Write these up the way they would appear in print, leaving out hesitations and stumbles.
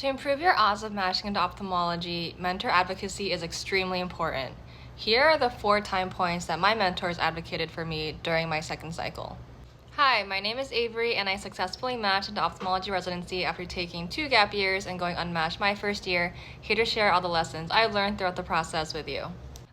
To improve your odds of matching into ophthalmology, mentor advocacy is extremely important. Here are the 4 time points that my mentors advocated for me during my second cycle. Hi, my name is Avery, and I successfully matched into ophthalmology residency after taking 2 gap years and going unmatched my first year. Here to share all the lessons I've learned throughout the process with you.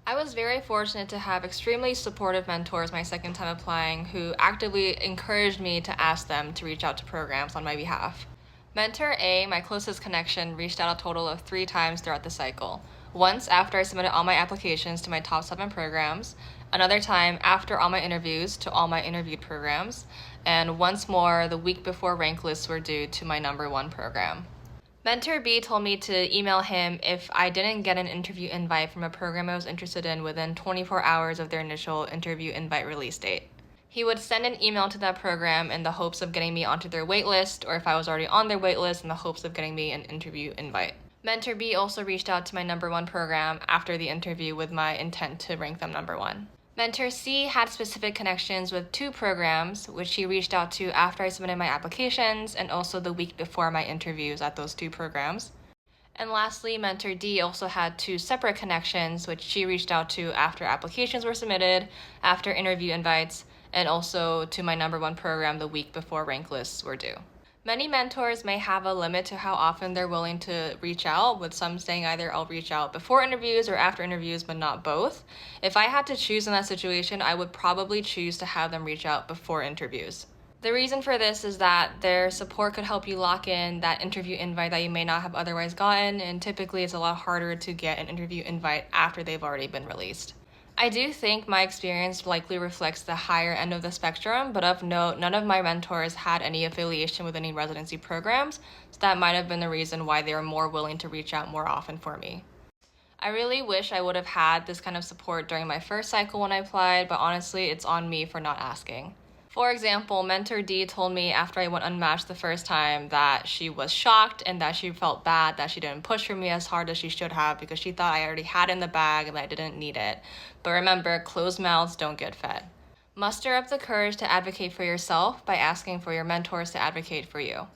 I was very fortunate to have extremely supportive mentors my second time applying who actively encouraged me to ask them to reach out to programs on my behalf. Mentor A, my closest connection, reached out a total of 3 times throughout the cycle. Once after I submitted all my applications to my top 7 programs, another time after all my interviews to all my interviewed programs, and once more the week before rank lists were due to my number 1 program. Mentor B told me to email him if I didn't get an interview invite from a program I was interested in within 24 hours of their initial interview invite release date. He would send an email to that program in the hopes of getting me onto their waitlist, or if I was already on their waitlist, in the hopes of getting me an interview invite. Mentor B also reached out to my number 1 program after the interview with my intent to rank them number 1. Mentor C had specific connections with 2 programs, which he reached out to after I submitted my applications and also the week before my interviews at those 2 programs. And lastly, Mentor D also had 2 separate connections, which she reached out to after applications were submitted, after interview invites, and also to my number 1 program the week before rank lists were due. Many mentors may have a limit to how often they're willing to reach out, with some saying either I'll reach out before interviews or after interviews, but not both. If I had to choose in that situation, I would probably choose to have them reach out before interviews. The reason for this is that their support could help you lock in that interview invite that you may not have otherwise gotten, and typically it's a lot harder to get an interview invite after they've already been released. I do think my experience likely reflects the higher end of the spectrum, but of note, none of my mentors had any affiliation with any residency programs, so that might have been the reason why they were more willing to reach out more often for me. I really wish I would have had this kind of support during my first cycle when I applied, but honestly, it's on me for not asking. For example, Mentor D told me after I went unmatched the first time that she was shocked and that she felt bad that she didn't push for me as hard as she should have because she thought I already had it in the bag and that I didn't need it. But remember, closed mouths don't get fed. Muster up the courage to advocate for yourself by asking for your mentors to advocate for you.